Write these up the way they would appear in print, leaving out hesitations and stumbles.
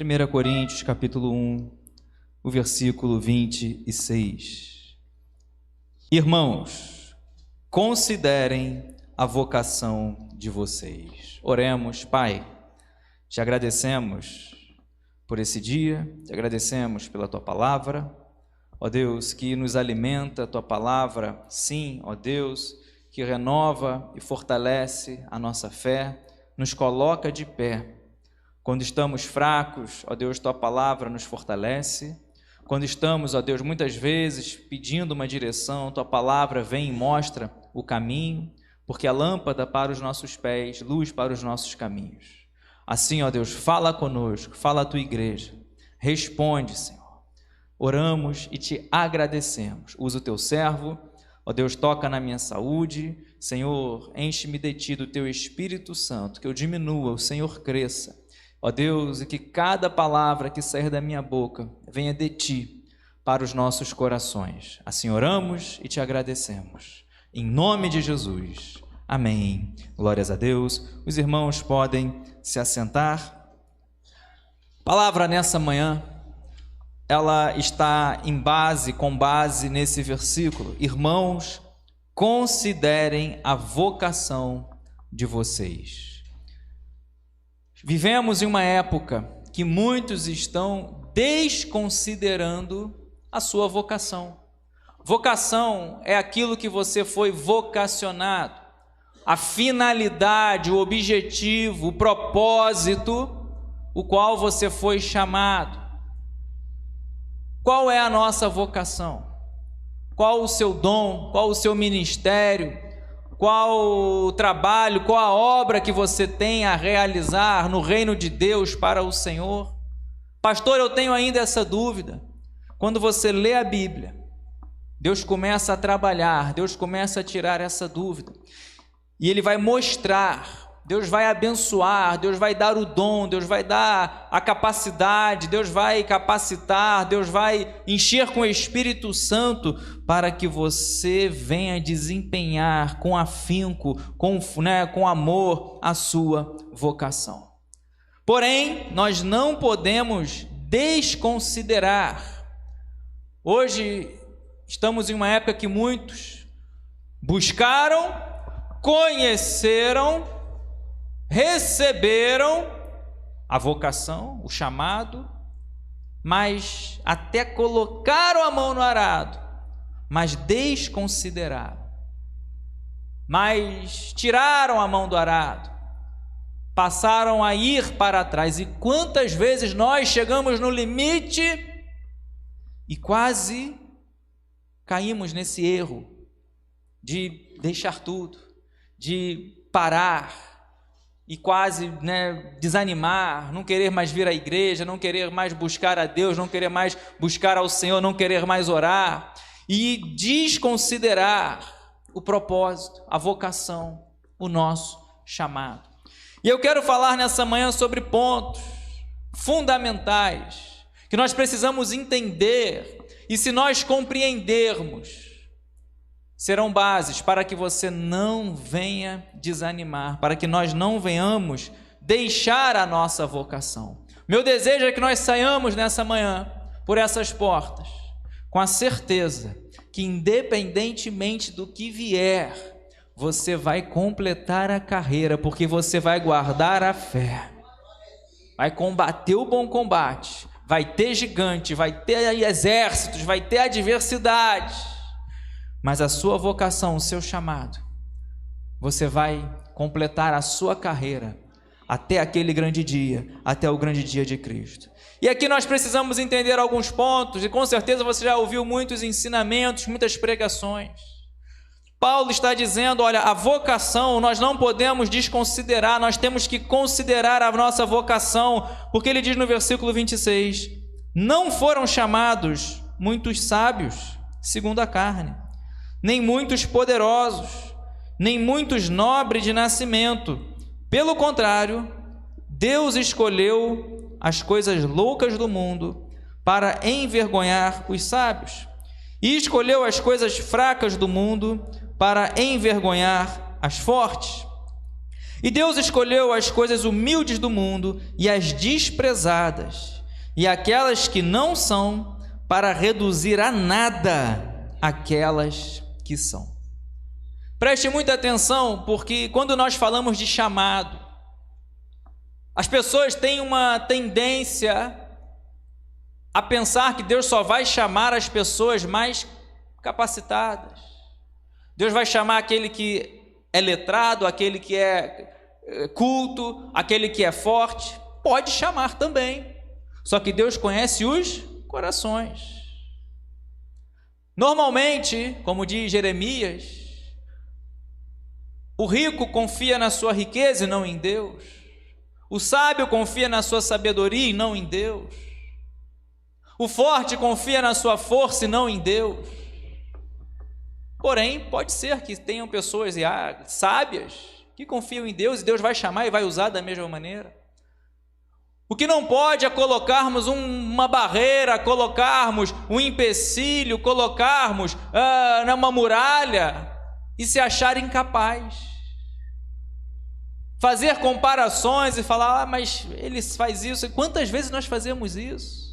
1 Coríntios, capítulo 1, o versículo 26. Irmãos, considerem a vocação de vocês. Oremos. Pai, te agradecemos por esse dia, te agradecemos pela tua palavra, ó Deus, que nos alimenta, a tua palavra, sim, ó Deus, que renova e fortalece a nossa fé, nos coloca de pé. Quando estamos fracos, ó Deus, tua palavra nos fortalece. Quando estamos, ó Deus, muitas vezes pedindo uma direção, tua palavra vem e mostra o caminho, porque é lâmpada para os nossos pés, luz para os nossos caminhos. Assim, ó Deus, fala conosco, fala a tua igreja, responde, Senhor. Oramos e te agradecemos. Usa o teu servo, ó Deus, toca na minha saúde. Senhor, enche-me de ti do teu Espírito Santo, que eu diminua, o Senhor cresça. Ó Deus, e que cada palavra que sair da minha boca venha de ti para os nossos corações. Assim oramos e te agradecemos. Em nome de Jesus. Amém. Glórias a Deus. Os irmãos podem se assentar. Palavra nessa manhã, ela está com base nesse versículo. Irmãos, considerem a vocação de vocês. Vivemos em uma época que muitos estão desconsiderando a sua vocação. Vocação é aquilo que você foi vocacionado, a finalidade, o objetivo, o propósito, o qual você foi chamado. Qual é a nossa vocação? Qual o seu dom? Qual o seu ministério? Qual o trabalho, qual a obra que você tem a realizar no reino de Deus para o Senhor? Pastor, eu tenho ainda essa dúvida. Quando você lê a Bíblia, Deus começa a trabalhar, Deus começa a tirar essa dúvida. E Ele vai mostrar, Deus vai abençoar, Deus vai dar o dom, Deus vai dar a capacidade, Deus vai capacitar, Deus vai encher com o Espírito Santo para que você venha desempenhar com afinco, com amor a sua vocação. Porém, nós não podemos desconsiderar. Hoje estamos em uma época que muitos buscaram, conheceram, receberam a vocação, o chamado, mas até colocaram a mão no arado, mas desconsideraram, mas tiraram a mão do arado, passaram a ir para trás. E quantas vezes nós chegamos no limite e quase caímos nesse erro de deixar tudo, de parar, e quase desanimar, não querer mais vir à igreja, não querer mais buscar a Deus, não querer mais buscar ao Senhor, não querer mais orar, e desconsiderar o propósito, a vocação, o nosso chamado. E eu quero falar nessa manhã sobre pontos fundamentais que nós precisamos entender, e se nós compreendermos, serão bases para que você não venha desanimar, para que nós não venhamos deixar a nossa vocação. Meu desejo é que nós saiamos nessa manhã por essas portas, com a certeza que independentemente do que vier, você vai completar a carreira, porque você vai guardar a fé, vai combater o bom combate, vai ter gigante, vai ter exércitos, vai ter adversidade, mas a sua vocação, o seu chamado, você vai completar a sua carreira até aquele grande dia, até o grande dia de Cristo. E aqui nós precisamos entender alguns pontos, e com certeza você já ouviu muitos ensinamentos, muitas pregações. Paulo está dizendo, olha, a vocação nós não podemos desconsiderar, nós temos que considerar a nossa vocação, porque ele diz no versículo 26, não foram chamados muitos sábios, segundo a carne, nem muitos poderosos, nem muitos nobres de nascimento. Pelo contrário, Deus escolheu as coisas loucas do mundo para envergonhar os sábios, e escolheu as coisas fracas do mundo para envergonhar as fortes. E Deus escolheu as coisas humildes do mundo e as desprezadas, e aquelas que não são, para reduzir a nada aquelas que são. Preste muita atenção, porque quando nós falamos de chamado, as pessoas têm uma tendência a pensar que Deus só vai chamar as pessoas mais capacitadas. Deus vai chamar aquele que é letrado, aquele que é culto, aquele que é forte. Pode chamar também. Só que Deus conhece os corações. Normalmente, como diz Jeremias, o rico confia na sua riqueza e não em Deus. O sábio confia na sua sabedoria e não em Deus. O forte confia na sua força e não em Deus. Porém, pode ser que tenham pessoas sábias que confiam em Deus e Deus vai chamar e vai usar da mesma maneira. O que não pode é colocarmos uma barreira, colocarmos um empecilho, colocarmos uma muralha e se achar incapaz. Fazer comparações e falar, mas ele faz isso. E quantas vezes nós fazemos isso?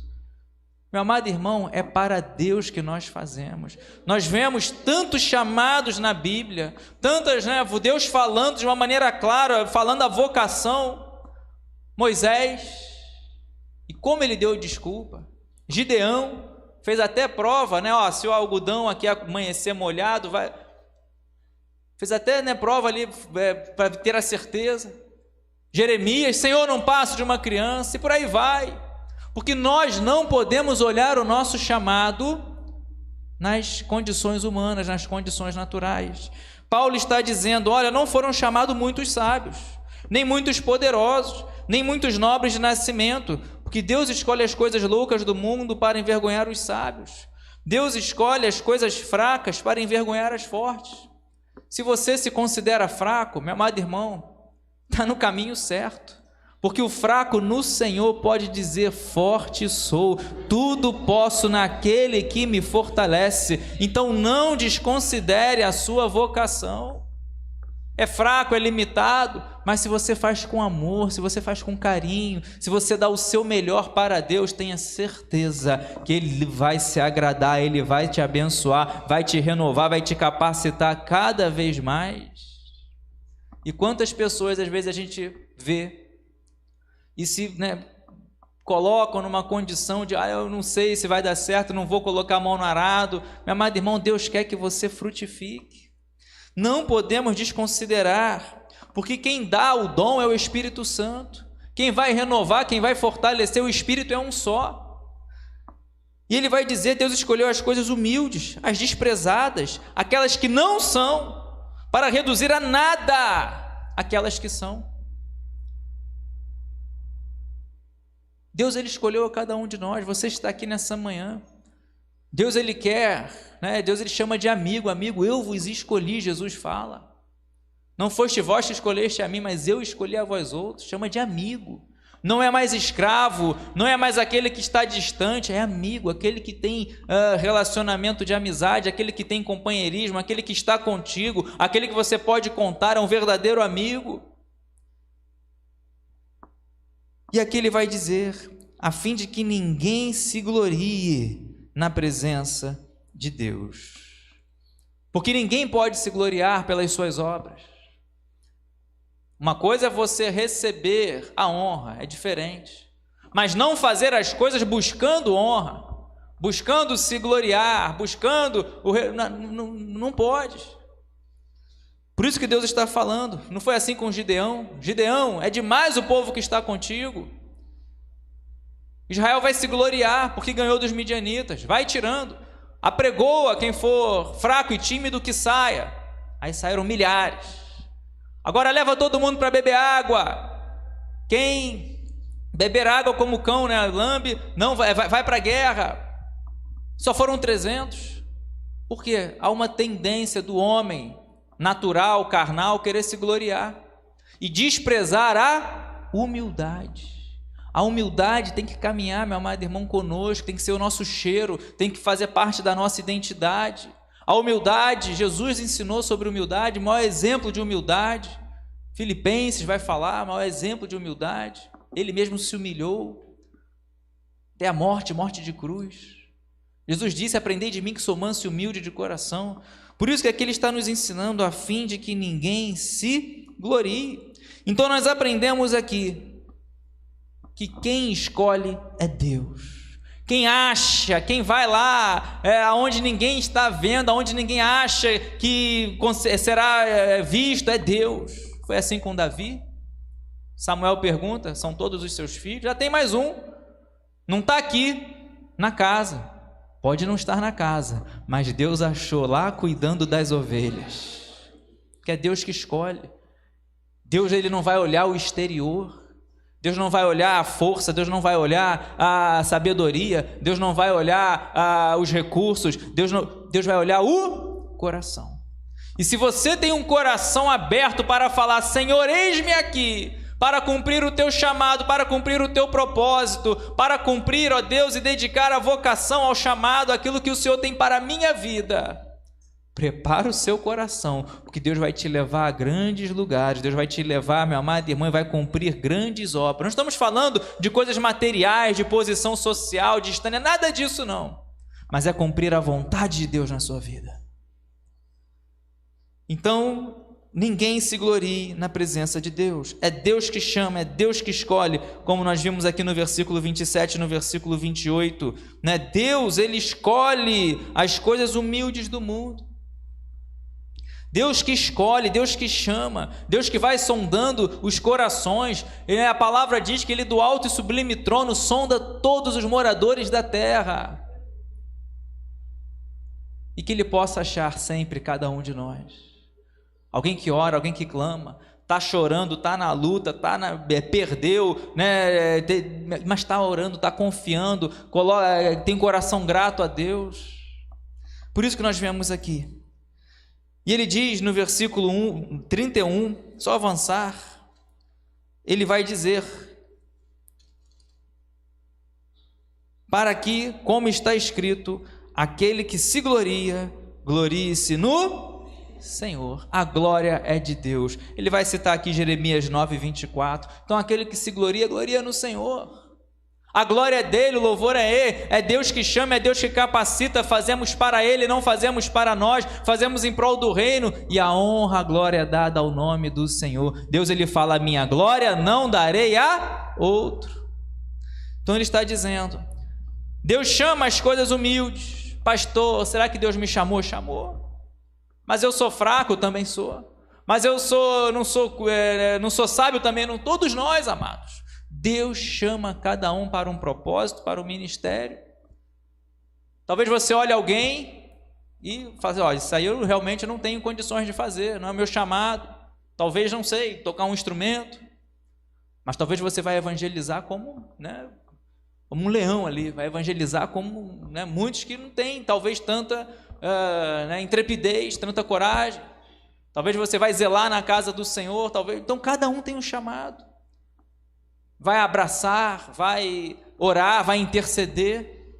Meu amado irmão, é para Deus que nós fazemos. Nós vemos tantos chamados na Bíblia, Deus falando de uma maneira clara, falando a vocação. Moisés, e como ele deu desculpa. Gideão fez até prova, se o algodão aqui amanhecer molhado, fez até prova ali para ter a certeza. Jeremias, Senhor, não passo de uma criança, e por aí vai. Porque nós não podemos olhar o nosso chamado nas condições humanas, nas condições naturais. Paulo está dizendo, olha, não foram chamados muitos sábios, nem muitos poderosos, nem muitos nobres de nascimento, porque Deus escolhe as coisas loucas do mundo para envergonhar os sábios. Deus escolhe as coisas fracas para envergonhar as fortes. Se você se considera fraco, meu amado irmão, está no caminho certo. Porque o fraco no Senhor pode dizer, forte sou, tudo posso naquele que me fortalece. Então não desconsidere a sua vocação. É fraco, é limitado, mas se você faz com amor, se você faz com carinho, se você dá o seu melhor para Deus, tenha certeza que Ele vai se agradar, Ele vai te abençoar, vai te renovar, vai te capacitar cada vez mais. E quantas pessoas às vezes a gente vê e se colocam numa condição de, eu não sei se vai dar certo, não vou colocar a mão no arado. Meu amado irmão, Deus quer que você frutifique. Não podemos desconsiderar, porque quem dá o dom é o Espírito Santo. Quem vai renovar, quem vai fortalecer o Espírito é um só. E ele vai dizer, Deus escolheu as coisas humildes, as desprezadas, aquelas que não são, para reduzir a nada aquelas que são. Deus, Ele escolheu a cada um de nós. Você está aqui nessa manhã. Deus, Ele quer, Deus, Ele chama de amigo. Amigo, eu vos escolhi, Jesus fala. Não foste vós que escolheste a mim, mas eu escolhi a vós outros. Chama de amigo. Não é mais escravo, não é mais aquele que está distante, é amigo, aquele que tem relacionamento de amizade, aquele que tem companheirismo, aquele que está contigo, aquele que você pode contar, é um verdadeiro amigo. E aqui ele vai dizer, a fim de que ninguém se glorie na presença de Deus. Porque ninguém pode se gloriar pelas suas obras. Uma coisa é você receber a honra, é diferente. Mas não fazer as coisas buscando honra, buscando se gloriar, buscando... Não pode. Por isso que Deus está falando, não foi assim com Gideão. Gideão, é demais o povo que está contigo. Israel vai se gloriar porque ganhou dos midianitas, vai tirando. Apregoa quem for fraco e tímido que saia. Aí saíram milhares. Agora leva todo mundo para beber água. Quem beber água como cão, lambe, não vai para a guerra. Só foram 300. Por quê? Há uma tendência do homem natural, carnal, querer se gloriar e desprezar a humildade. A humildade tem que caminhar, meu amado irmão, conosco, tem que ser o nosso cheiro, tem que fazer parte da nossa identidade. A humildade, Jesus ensinou sobre humildade, o maior exemplo de humildade Filipenses vai falar, maior exemplo de humildade. Ele mesmo se humilhou até a morte de cruz. Jesus disse: aprendei de mim que sou manso e humilde de coração. Por isso que aqui ele está nos ensinando a fim de que ninguém se glorie. Então nós aprendemos aqui que quem escolhe é Deus. Quem acha, quem vai lá aonde ninguém está vendo, aonde ninguém acha que será visto, é Deus. Foi assim com Davi. Samuel pergunta: são todos os seus filhos? Já tem mais um, não está aqui na casa. Pode não estar na casa, mas Deus achou lá cuidando das ovelhas. Que é Deus que escolhe. Deus, ele não vai olhar o exterior. Deus não vai olhar a força, Deus não vai olhar a sabedoria, Deus não vai olhar os recursos, Deus vai olhar o coração. E se você tem um coração aberto para falar: Senhor, eis-me aqui, para cumprir o teu chamado, para cumprir o teu propósito, para cumprir, ó Deus, e dedicar a vocação ao chamado, aquilo que o Senhor tem para a minha vida, prepara o seu coração, porque Deus vai te levar a grandes lugares. Deus vai te levar, meu amado irmão, e vai cumprir grandes obras. Não estamos falando de coisas materiais, de posição social, de estânia, nada disso não, mas é cumprir a vontade de Deus na sua vida. Então, ninguém se glorie na presença de Deus. É Deus que chama, é Deus que escolhe, como nós vimos aqui no versículo 27 e no versículo 28, né? Deus, ele escolhe as coisas humildes do mundo. Deus que escolhe, Deus que chama, Deus que vai sondando os corações. A palavra diz que ele do alto e sublime trono sonda todos os moradores da terra, e que ele possa achar sempre cada um de nós. Alguém que ora, alguém que clama, está chorando, está na luta, perdeu, né? Mas está orando, está confiando, tem coração grato a Deus. Por isso que nós viemos aqui. E ele diz no versículo 31, só avançar, ele vai dizer: para que, como está escrito, aquele que se gloria, glorie-se no Senhor. A glória é de Deus. Ele vai citar aqui Jeremias 9, 24. Então aquele que se gloria, gloria no Senhor. A glória é dele, o louvor é ele, é Deus que chama, é Deus que capacita. Fazemos para ele, não fazemos para nós, fazemos em prol do reino, e a honra, a glória é dada ao nome do Senhor. Deus, ele fala: a minha glória não darei a outro. Então ele está dizendo: Deus chama as coisas humildes. Pastor, será que Deus me chamou? Chamou. Mas eu sou fraco, também sou. Mas eu não sou sábio também, não. Todos nós, amados. Deus chama cada um para um propósito, para um ministério. Talvez você olhe alguém e fale: olha, isso aí eu realmente não tenho condições de fazer, não é meu chamado. Talvez, não sei, tocar um instrumento. Mas talvez você vai evangelizar como um leão ali, vai evangelizar como muitos que não têm talvez tanta intrepidez, tanta coragem. Talvez você vai zelar na casa do Senhor, talvez. Então cada um tem um chamado. Vai abraçar, vai orar, vai interceder.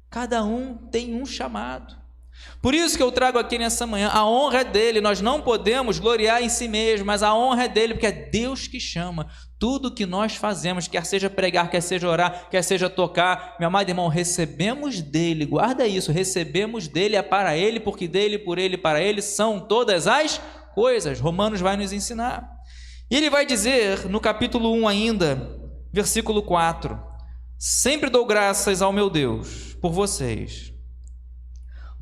Cada um tem um chamado. Por isso que eu trago aqui nessa manhã: a honra é dele. Nós não podemos gloriar em si mesmo, mas a honra é dele, porque é Deus que chama. Tudo que nós fazemos, quer seja pregar, quer seja orar, quer seja tocar, meu amado irmão, recebemos dele. Guarda isso: recebemos dele, é para ele, porque dele, por ele, para ele são todas as coisas. Romanos vai nos ensinar. E ele vai dizer no capítulo 1 ainda, versículo 4: sempre dou graças ao meu Deus por vocês,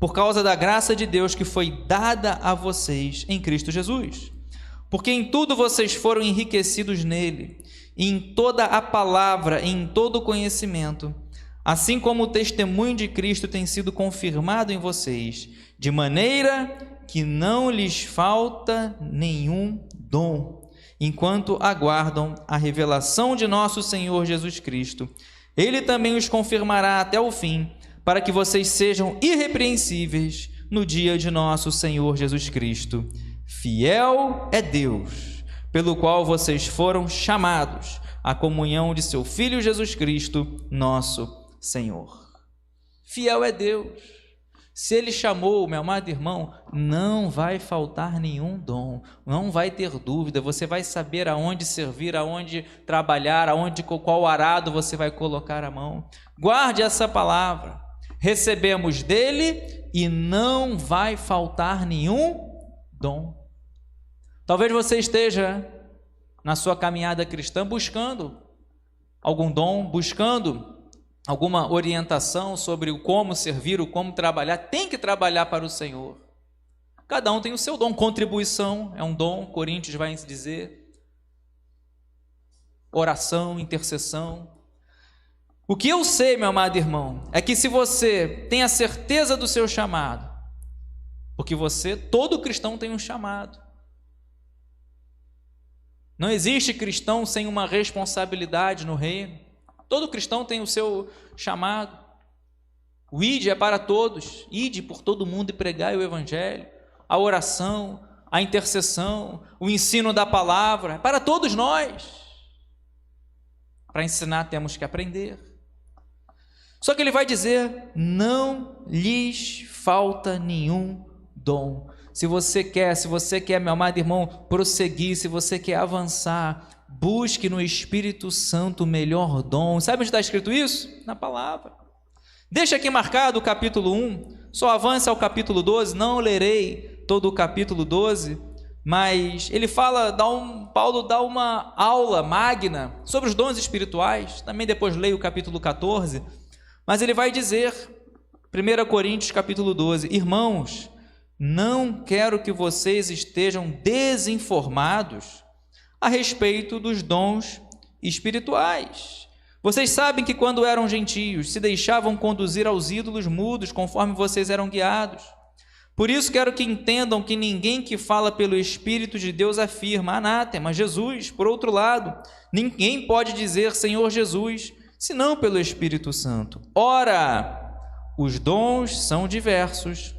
por causa da graça de Deus que foi dada a vocês em Cristo Jesus, porque em tudo vocês foram enriquecidos nele, e em toda a palavra e em todo o conhecimento, assim como o testemunho de Cristo tem sido confirmado em vocês, de maneira que não lhes falta nenhum dom, enquanto aguardam a revelação de nosso Senhor Jesus Cristo. Ele também os confirmará até o fim, para que vocês sejam irrepreensíveis no dia de nosso Senhor Jesus Cristo. Fiel é Deus, pelo qual vocês foram chamados à comunhão de seu Filho Jesus Cristo, nosso Senhor. Fiel é Deus. Se Ele chamou, meu amado irmão, não vai faltar nenhum dom, não vai ter dúvida, você vai saber aonde servir, aonde trabalhar, qual arado você vai colocar a mão. Guarde essa palavra, recebemos dele e não vai faltar nenhum dom. Talvez você esteja na sua caminhada cristã buscando algum dom, buscando alguma orientação sobre o como servir, o como trabalhar. Tem que trabalhar para o Senhor. Cada um tem o seu dom. Contribuição é um dom, Coríntios vai dizer. Oração, intercessão. O que eu sei, meu amado irmão, é que se você tem a certeza do seu chamado, porque todo cristão tem um chamado. Não existe cristão sem uma responsabilidade no reino. Todo cristão tem o seu chamado. O ide é para todos. Ide por todo mundo e pregai o evangelho. A oração, a intercessão, o ensino da palavra, é para todos nós. Para ensinar temos que aprender. Só que ele vai dizer, não lhes falta nenhum dom. Se você quer, meu amado irmão, prosseguir, se você quer avançar, busque no Espírito Santo o melhor dom. Sabe onde está escrito isso? Na palavra. Deixa aqui marcado o capítulo 1, só avance ao capítulo 12, não lerei todo o capítulo 12, mas ele fala, Paulo dá uma aula magna sobre os dons espirituais, também depois leio o capítulo 14, mas ele vai dizer, 1 Coríntios capítulo 12, irmãos, não quero que vocês estejam desinformados a respeito dos dons espirituais. Vocês sabem que quando eram gentios, se deixavam conduzir aos ídolos mudos, conforme vocês eram guiados. Por isso quero que entendam que ninguém que fala pelo Espírito de Deus afirma, anátema, Jesus. Por outro lado, ninguém pode dizer Senhor Jesus, senão pelo Espírito Santo. Ora, os dons são diversos,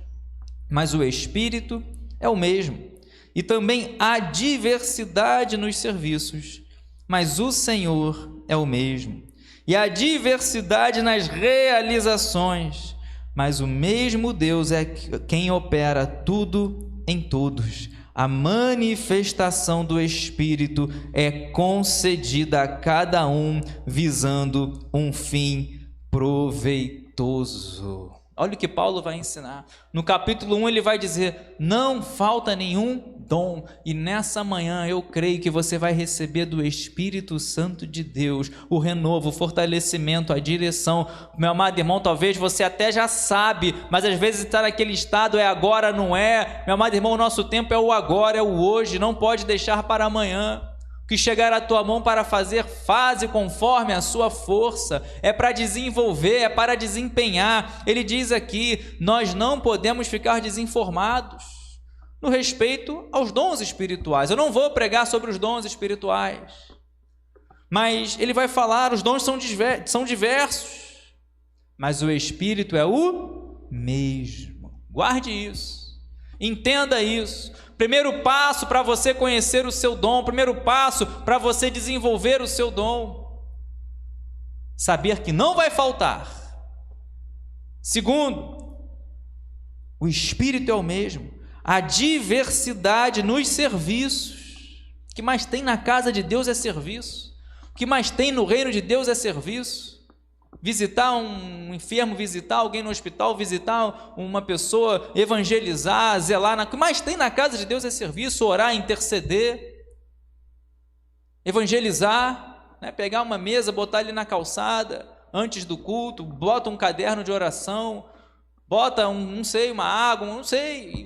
mas o Espírito é o mesmo. E também há diversidade nos serviços, mas o Senhor é o mesmo. E há diversidade nas realizações, mas o mesmo Deus é quem opera tudo em todos. A manifestação do Espírito é concedida a cada um, visando um fim proveitoso. Olha o que Paulo vai ensinar. No capítulo 1 ele vai dizer, não falta nenhum dom. E nessa manhã eu creio que você vai receber do Espírito Santo de Deus o renovo, o fortalecimento, a direção. Meu amado irmão, talvez você até já sabe, mas às vezes está naquele estado, é agora, não é. Meu amado irmão, o nosso tempo é o agora, é o hoje, não pode deixar para amanhã. O que chegar à tua mão para fazer, faze conforme a sua força, é para desenvolver, é para desempenhar. Ele diz aqui, nós não podemos ficar desinformados no respeito aos dons espirituais. Eu não vou pregar sobre os dons espirituais, mas ele vai falar, os dons são diversos, mas o Espírito é o mesmo. Guarde isso, entenda isso. Primeiro passo para você conhecer o seu dom, primeiro passo para você desenvolver o seu dom, saber que não vai faltar. Segundo, o Espírito é o mesmo. A diversidade nos serviços. O que mais tem na casa de Deus é serviço. O que mais tem no reino de Deus é serviço. Visitar um enfermo, visitar alguém no hospital, visitar uma pessoa, evangelizar, zelar. O que mais tem na casa de Deus é serviço, orar, interceder, evangelizar, né? Pegar uma mesa, botar ali na calçada, antes do culto, bota um caderno de oração, bota uma água,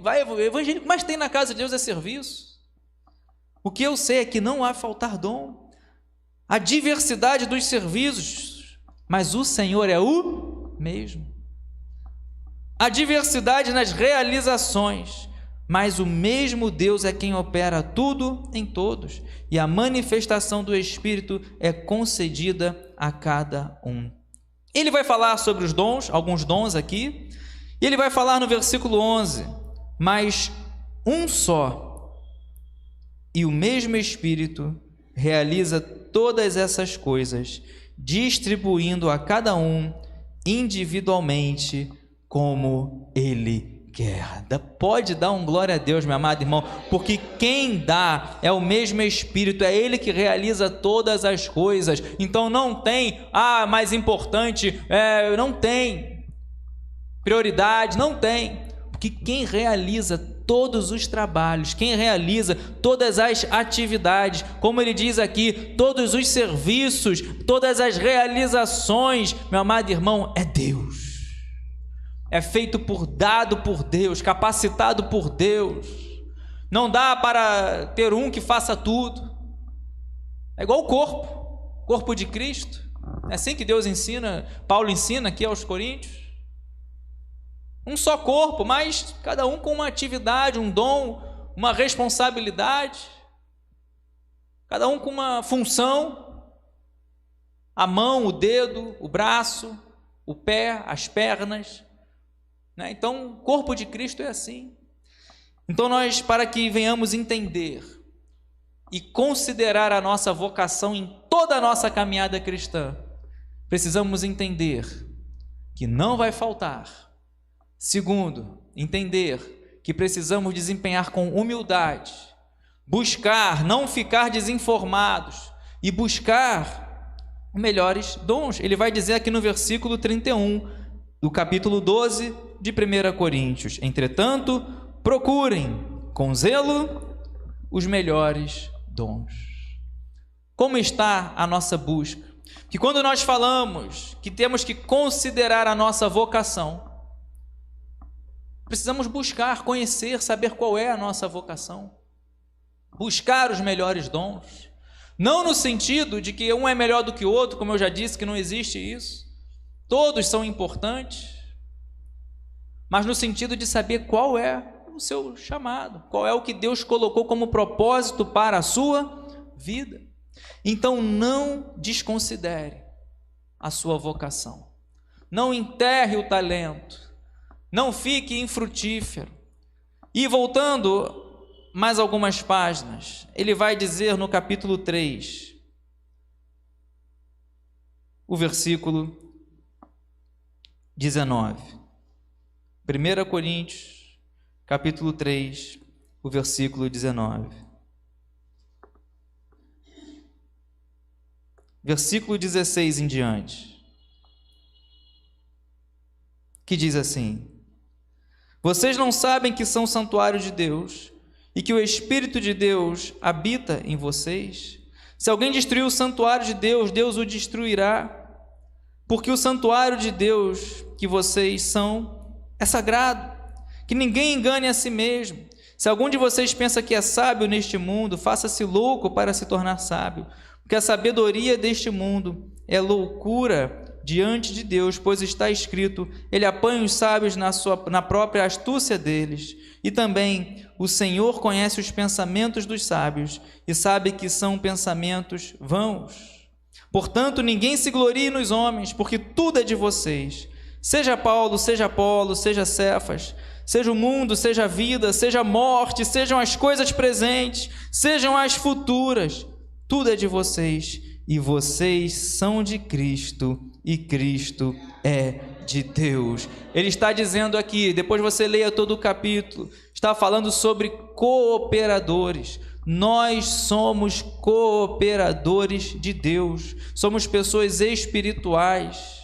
vai evangelizar. O que mais tem na casa de Deus é serviço. O que eu sei é que não há faltar dom. A diversidade dos serviços, mas o Senhor é o mesmo. A diversidade nas realizações, mas o mesmo Deus é quem opera tudo em todos, e a manifestação do Espírito é concedida a cada um. Ele vai falar sobre os dons, alguns dons aqui, e ele vai falar no versículo 11, mas um só, e o mesmo Espírito realiza todas essas coisas, distribuindo a cada um individualmente como Ele quer. Pode dar um glória a Deus, meu amado irmão, porque quem dá é o mesmo Espírito, é Ele que realiza todas as coisas. Então não tem, mais importante, não tem prioridade, não tem, porque quem realiza todos os trabalhos, quem realiza todas as atividades, como ele diz aqui, todos os serviços, todas as realizações, meu amado irmão, é Deus. É feito dado por Deus, capacitado por Deus. Não dá para ter um que faça tudo. É igual o corpo de Cristo. É assim que Deus ensina, Paulo ensina aqui aos Coríntios. Um só corpo, mas cada um com uma atividade, um dom, uma responsabilidade. Cada um com uma função. A mão, o dedo, o braço, o pé, as pernas. Então, o corpo de Cristo é assim. Então, nós, para que venhamos entender e considerar a nossa vocação em toda a nossa caminhada cristã, precisamos entender que não vai faltar. Segundo, entender que precisamos desempenhar com humildade, buscar, não ficar desinformados e buscar melhores dons. Ele vai dizer aqui no versículo 31 do capítulo 12 de 1 Coríntios: entretanto, procurem com zelo os melhores dons. Como está a nossa busca? Que quando nós falamos que temos que considerar a nossa vocação, precisamos buscar, conhecer, saber qual é a nossa vocação. Buscar os melhores dons. Não no sentido de que um é melhor do que o outro, como eu já disse, que não existe isso. Todos são importantes. Mas no sentido de saber qual é o seu chamado, qual é o que Deus colocou como propósito para a sua vida. Então não desconsidere a sua vocação. Não enterre o talento. Não fique infrutífero. E voltando mais algumas páginas, ele vai dizer no capítulo 3, o versículo 19. 1 Coríntios, capítulo 3, o versículo 19. Versículo 16 em diante, que diz assim: vocês não sabem que são santuário de Deus e que o Espírito de Deus habita em vocês? Se alguém destruir o santuário de Deus, Deus o destruirá, porque o santuário de Deus que vocês são é sagrado. Que ninguém engane a si mesmo. Se algum de vocês pensa que é sábio neste mundo, faça-se louco para se tornar sábio, porque a sabedoria deste mundo é loucura diante de Deus, pois está escrito: ele apanha os sábios na própria astúcia deles. E também o Senhor conhece os pensamentos dos sábios e sabe que são pensamentos vãos. Portanto, ninguém se glorie nos homens, porque tudo é de vocês. Seja Paulo, seja Apolo, seja Cefas, seja o mundo, seja a vida, seja a morte, sejam as coisas presentes, sejam as futuras, tudo é de vocês, e vocês são de Cristo, e Cristo é de Deus. Ele está dizendo aqui, depois você leia todo o capítulo, está falando sobre cooperadores. Nós somos cooperadores de Deus, somos pessoas espirituais,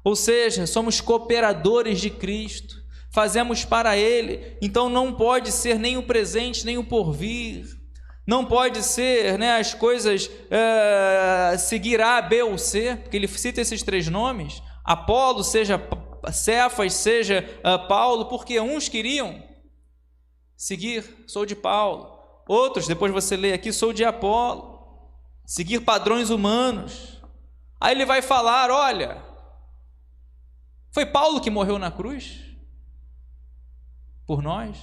ou seja, somos cooperadores de Cristo, fazemos para Ele. Então não pode ser nem o presente, nem o porvir, não pode ser, as coisas seguir A, B ou C, porque ele cita esses três nomes, Apolo, seja Cefas, seja Paulo, porque uns queriam seguir, sou de Paulo, outros, depois você lê aqui, sou de Apolo, seguir padrões humanos. Aí ele vai falar, olha, foi Paulo que morreu na cruz por nós.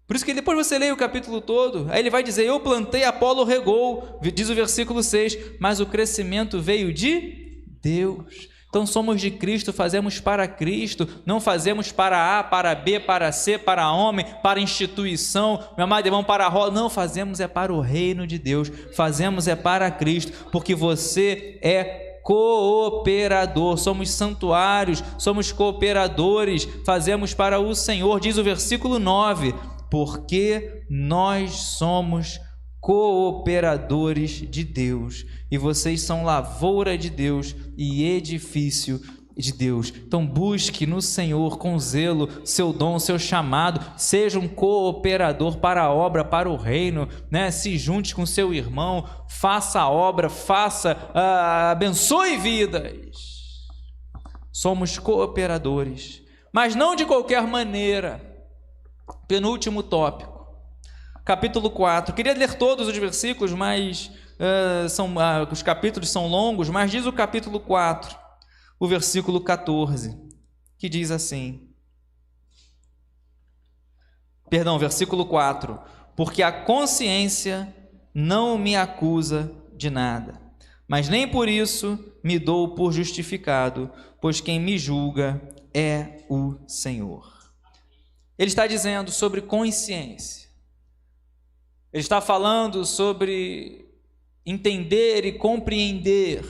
Por isso que depois você lê o capítulo todo, aí ele vai dizer: eu plantei, Apolo regou, diz o versículo 6, mas o crescimento veio de Deus. Então somos de Cristo, fazemos para Cristo, não fazemos para A, para B, para C, para homem, para instituição, meu amado irmão, para a roda, não, fazemos é para o reino de Deus, fazemos é para Cristo, porque você é cooperador, somos santuários, somos cooperadores, fazemos para o Senhor. Diz o versículo 9: porque nós somos cooperadores de Deus, e vocês são lavoura de Deus e edifício de Deus. Então busque no Senhor com zelo seu dom, seu chamado, seja um cooperador para a obra, para o reino, né? Se junte com seu irmão, faça a obra, abençoe vidas. Somos cooperadores, mas não de qualquer maneira. Penúltimo tópico, capítulo 4. Queria ler todos os versículos, mas os capítulos são longos, mas diz o capítulo 4, o versículo 14, que diz assim, versículo 4: porque a consciência não me acusa de nada, mas nem por isso me dou por justificado, pois quem me julga é o Senhor. Ele está dizendo sobre consciência, ele está falando sobre entender e compreender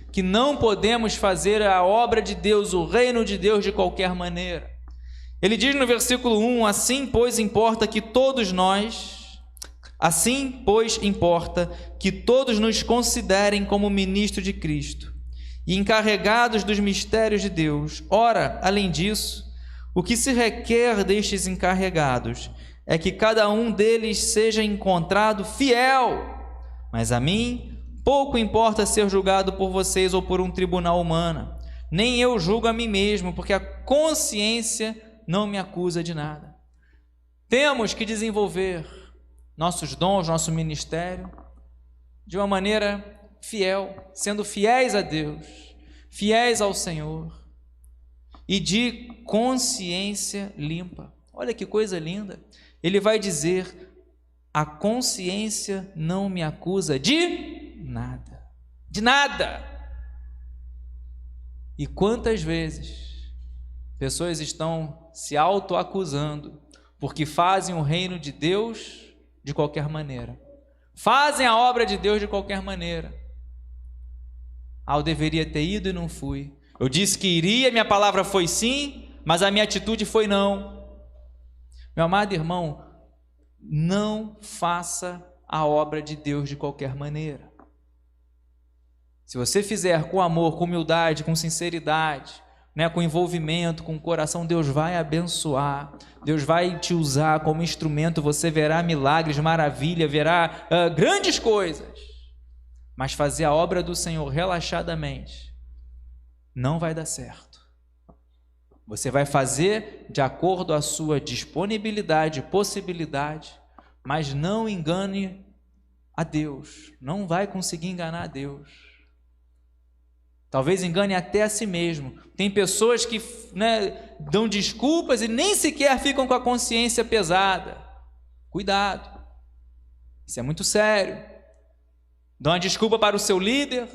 que não podemos fazer a obra de Deus, o reino de Deus, de qualquer maneira. Ele diz no versículo 1: assim, pois, importa que todos nos considerem como ministros de Cristo e encarregados dos mistérios de Deus. Ora, além disso, o que se requer destes encarregados é que cada um deles seja encontrado fiel, mas a mim pouco importa ser julgado por vocês ou por um tribunal humano, nem eu julgo a mim mesmo, porque a consciência não me acusa de nada. Temos que desenvolver nossos dons, nosso ministério, de uma maneira fiel, sendo fiéis a Deus, fiéis ao Senhor, e de consciência limpa. Olha que coisa linda! Ele vai dizer: a consciência não me acusa de nada, de nada. E quantas vezes pessoas estão se autoacusando porque fazem o reino de Deus de qualquer maneira, fazem a obra de Deus de qualquer maneira. Eu deveria ter ido e não fui. Eu disse que iria, minha palavra foi sim, mas a minha atitude foi não. Meu amado irmão, não faça a obra de Deus de qualquer maneira. Se você fizer com amor, com humildade, com sinceridade, né, com envolvimento, com coração, Deus vai abençoar, Deus vai te usar como instrumento, você verá milagres, maravilha, verá grandes coisas. Mas fazer a obra do Senhor relaxadamente não vai dar certo. Você vai fazer de acordo com a sua disponibilidade, possibilidade, mas não engane a Deus, não vai conseguir enganar a Deus. Talvez engane até a si mesmo. Tem pessoas que dão desculpas e nem sequer ficam com a consciência pesada. Cuidado, isso é muito sério. Dão uma desculpa para o seu líder: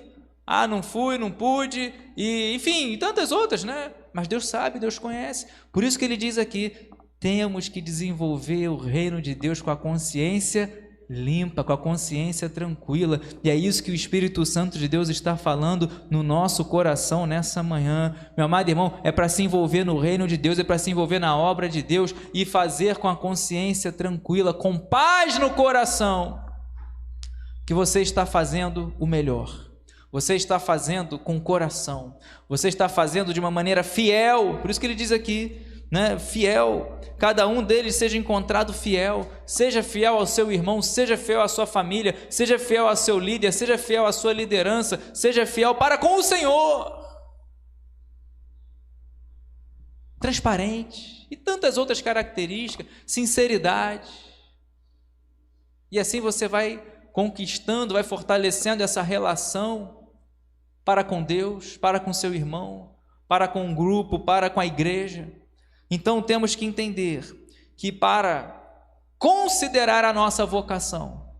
não fui, não pude, e enfim, tantas outras, né? Mas Deus sabe, Deus conhece. Por isso que ele diz aqui: temos que desenvolver o reino de Deus com a consciência limpa, com a consciência tranquila. E é isso que o Espírito Santo de Deus está falando no nosso coração nessa manhã. Meu amado irmão, é para se envolver no reino de Deus, é para se envolver na obra de Deus e fazer com a consciência tranquila, com paz no coração, que você está fazendo o melhor. Você está fazendo com coração, você está fazendo de uma maneira fiel. Por isso que ele diz aqui, fiel, cada um deles seja encontrado fiel. Seja fiel ao seu irmão, seja fiel à sua família, seja fiel ao seu líder, seja fiel à sua liderança, seja fiel para com o Senhor. Transparente e tantas outras características, sinceridade. E assim você vai conquistando, vai fortalecendo essa relação para com Deus, para com seu irmão, para com o grupo, para com a igreja. Então temos que entender que para considerar a nossa vocação,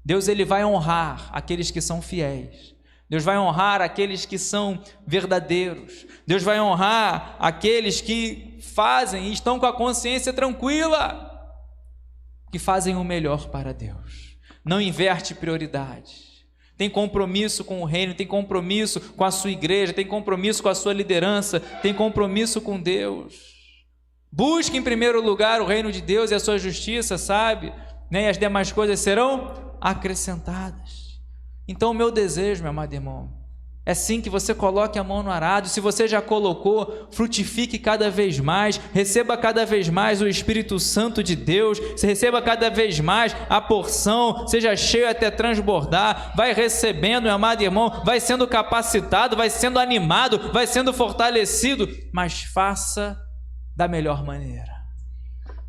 Deus ele vai honrar aqueles que são fiéis. Deus vai honrar aqueles que são verdadeiros. Deus vai honrar aqueles que fazem e estão com a consciência tranquila, que fazem o melhor para Deus. Não inverte prioridades. tem compromisso com o reino, tem compromisso com a sua igreja, tem compromisso com a sua liderança, tem compromisso com Deus. Busque em primeiro lugar o reino de Deus e a sua justiça, sabe? E as demais coisas serão acrescentadas. Então o meu desejo, meu amado irmão, é sim que você coloque a mão no arado. Se você já colocou, frutifique cada vez mais, receba cada vez mais o Espírito Santo de Deus, você receba cada vez mais a porção, seja cheio até transbordar, vai recebendo, meu amado irmão, vai sendo capacitado, vai sendo animado, vai sendo fortalecido, mas faça da melhor maneira,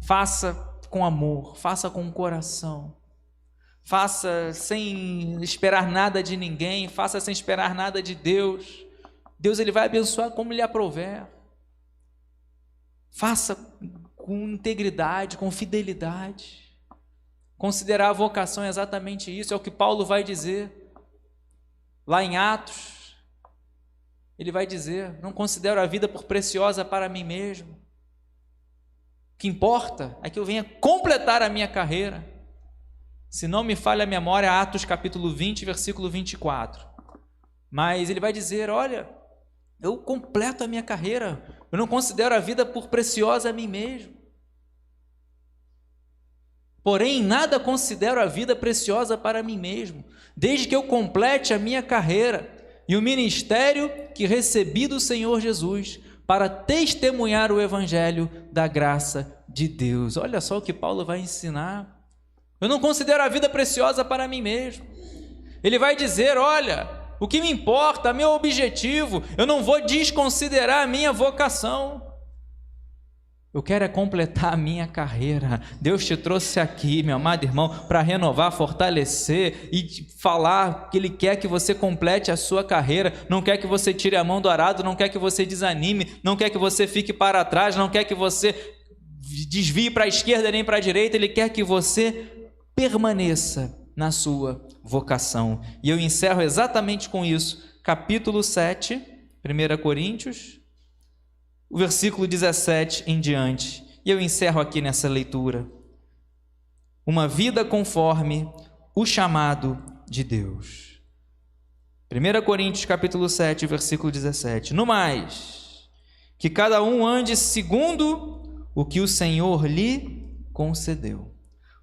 faça com amor, faça com o coração. Faça sem esperar nada de ninguém, faça sem esperar nada de Deus. Deus ele vai abençoar como lhe aprouver. Faça com integridade, com fidelidade. Considerar a vocação é exatamente isso, é o que Paulo vai dizer. Lá em Atos, ele vai dizer: não considero a vida por preciosa para mim mesmo. O que importa é que eu venha completar a minha carreira. Se não me falha a memória, Atos capítulo 20, versículo 24. Mas ele vai dizer: olha, eu completo a minha carreira, eu não considero a vida por preciosa a mim mesmo. Porém, em nada considero a vida preciosa para mim mesmo, desde que eu complete a minha carreira e o ministério que recebi do Senhor Jesus, para testemunhar o evangelho da graça de Deus. Olha só o que Paulo vai ensinar. Eu não considero a vida preciosa para mim mesmo. Ele vai dizer: olha, o que me importa, meu objetivo, eu não vou desconsiderar a minha vocação. Eu quero é completar a minha carreira. Deus te trouxe aqui, meu amado irmão, para renovar, fortalecer e falar que Ele quer que você complete a sua carreira. Não quer que você tire a mão do arado, não quer que você desanime, não quer que você fique para trás, não quer que você desvie para a esquerda nem para a direita. Ele quer que você permaneça na sua vocação. E eu encerro exatamente com isso, capítulo 7, 1 Coríntios, o versículo 17 em diante. E eu encerro aqui nessa leitura. Uma vida conforme o chamado de Deus. 1 Coríntios capítulo 7, versículo 17. No mais, que cada um ande segundo o que o Senhor lhe concedeu,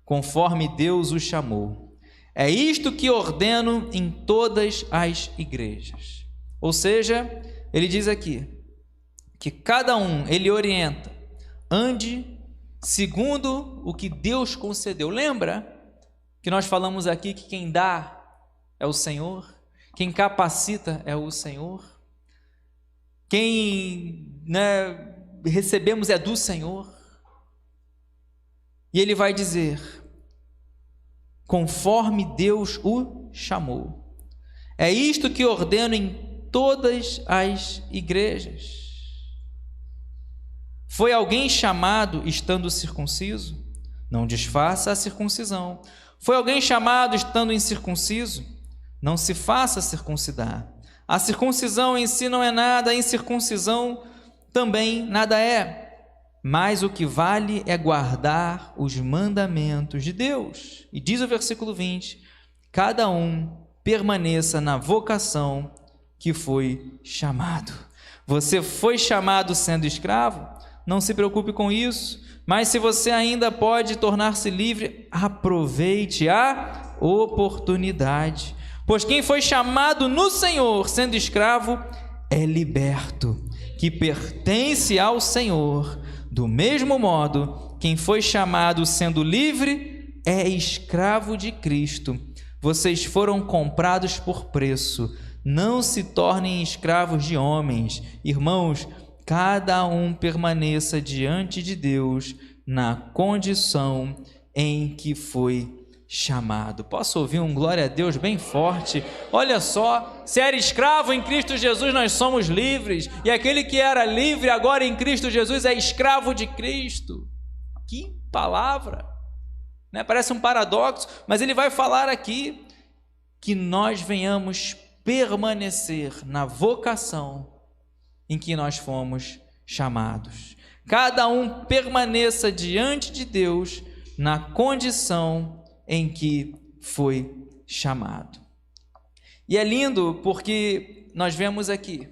conforme Deus o chamou. É isto que ordeno em todas as igrejas. Ou seja, ele diz aqui que cada um, ele orienta, ande segundo o que Deus concedeu. Lembra que nós falamos aqui que quem dá é o Senhor, quem capacita é o Senhor, quem recebemos é do Senhor. E ele vai dizer: conforme Deus o chamou. É isto que ordeno em todas as igrejas. Foi alguém chamado estando circunciso? Não desfaça a circuncisão. Foi alguém chamado estando incircunciso? Não se faça circuncidar. A circuncisão em si não é nada, a incircuncisão também nada é. Mas o que vale é guardar os mandamentos de Deus. E diz o versículo 20: cada um permaneça na vocação que foi chamado. Você foi chamado sendo escravo? Não se preocupe com isso. Mas se você ainda pode tornar-se livre, aproveite a oportunidade. Pois quem foi chamado no Senhor sendo escravo é liberto, que pertence ao Senhor. Do mesmo modo, quem foi chamado sendo livre é escravo de Cristo. Vocês foram comprados por preço. Não se tornem escravos de homens. Irmãos, cada um permaneça diante de Deus na condição em que foi chamado. Posso ouvir um glória a Deus bem forte? Olha só, se era escravo em Cristo Jesus, nós somos livres, e aquele que era livre agora em Cristo Jesus é escravo de Cristo. Que palavra, né? Parece um paradoxo, mas ele vai falar aqui que nós venhamos permanecer na vocação em que nós fomos chamados. Cada um permaneça diante de Deus na condição em que foi chamado. E é lindo porque nós vemos aqui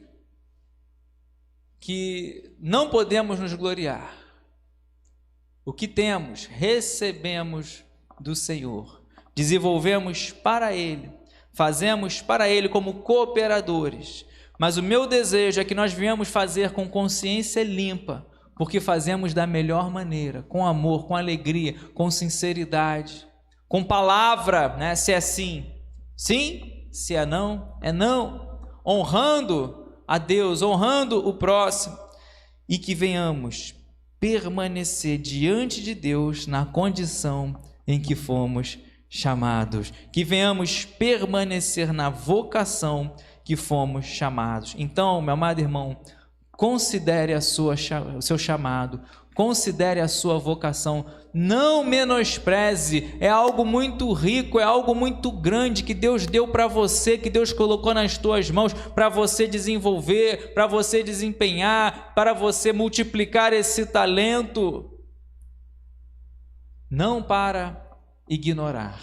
que não podemos nos gloriar. O que temos, recebemos do Senhor, desenvolvemos para Ele, fazemos para Ele como cooperadores. Mas o meu desejo é que nós venhamos fazer com consciência limpa, porque fazemos da melhor maneira, com amor, com alegria, com sinceridade, com palavra, né? Se é sim, sim, se é não, honrando a Deus, honrando o próximo, e que venhamos permanecer diante de Deus na condição em que fomos chamados, que venhamos permanecer na vocação que fomos chamados. Então, meu amado irmão, considere o seu chamado, considere a sua vocação, não menospreze, é algo muito rico, é algo muito grande que Deus deu para você, que Deus colocou nas tuas mãos, para você desenvolver, para você desempenhar, para você multiplicar esse talento, não para ignorar,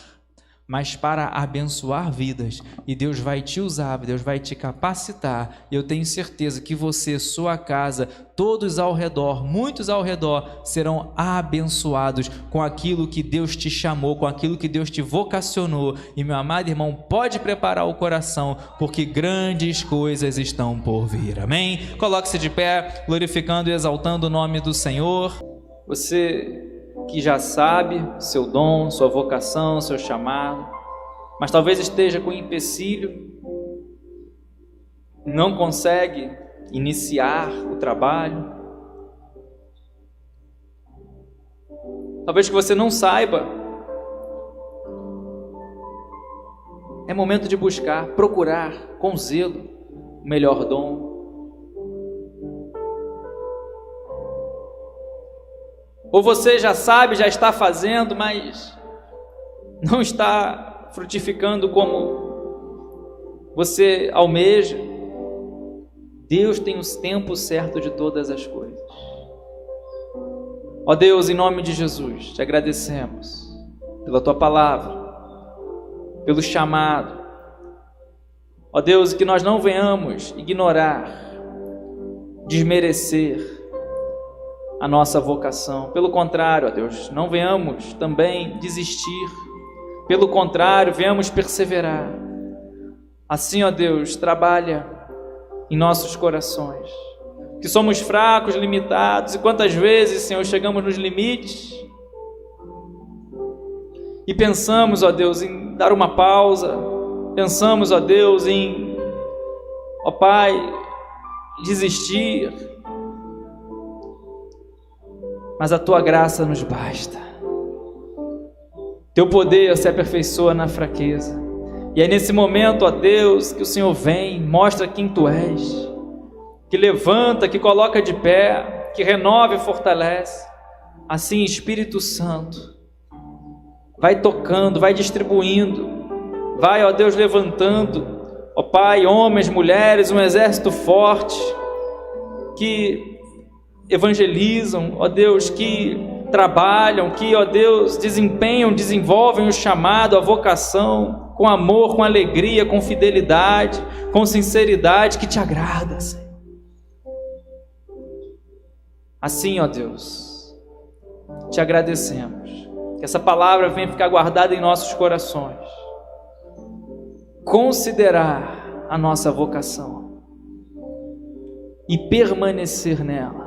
mas para abençoar vidas, e Deus vai te usar, Deus vai te capacitar, e eu tenho certeza que você, sua casa, todos ao redor, muitos ao redor, serão abençoados com aquilo que Deus te chamou, com aquilo que Deus te vocacionou, e meu amado irmão, pode preparar o coração, porque grandes coisas estão por vir, amém? Coloque-se de pé, glorificando e exaltando o nome do Senhor. Você que já sabe seu dom, sua vocação, seu chamado, mas talvez esteja com empecilho, não consegue iniciar o trabalho. Talvez que você não saiba. É momento de buscar, procurar com zelo o melhor dom. Ou você já sabe, já está fazendo, mas não está frutificando como você almeja. Deus tem o tempo certo de todas as coisas. Ó Deus, em nome de Jesus, te agradecemos pela Tua palavra, pelo chamado. Ó Deus, que nós não venhamos ignorar, desmerecer a nossa vocação. Pelo contrário, ó Deus, não venhamos também desistir. Pelo contrário, venhamos perseverar. Assim, ó Deus, trabalha em nossos corações, que somos fracos, limitados, e quantas vezes, Senhor, chegamos nos limites e pensamos, ó Deus, em dar uma pausa, pensamos, ó Deus, em, ó Pai, desistir, mas a Tua graça nos basta. Teu poder se aperfeiçoa na fraqueza. E é nesse momento, ó Deus, que o Senhor vem, mostra quem Tu és, que levanta, que coloca de pé, que renova e fortalece. Assim, Espírito Santo, vai tocando, vai distribuindo, vai, ó Deus, levantando, ó Pai, homens, mulheres, um exército forte, que evangelizam, ó Deus, que trabalham, que, ó Deus, desempenham, desenvolvem o chamado, a vocação, com amor, com alegria, com fidelidade, com sinceridade, que Te agrada, Senhor. Assim, ó Deus, Te agradecemos, que essa palavra venha ficar guardada em nossos corações, considerar a nossa vocação e permanecer nela.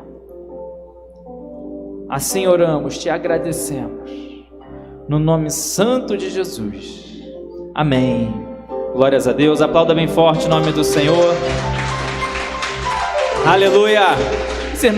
Assim oramos, Te agradecemos, no nome santo de Jesus. Amém. Glórias a Deus. Aplauda bem forte o nome do Senhor. Aleluia.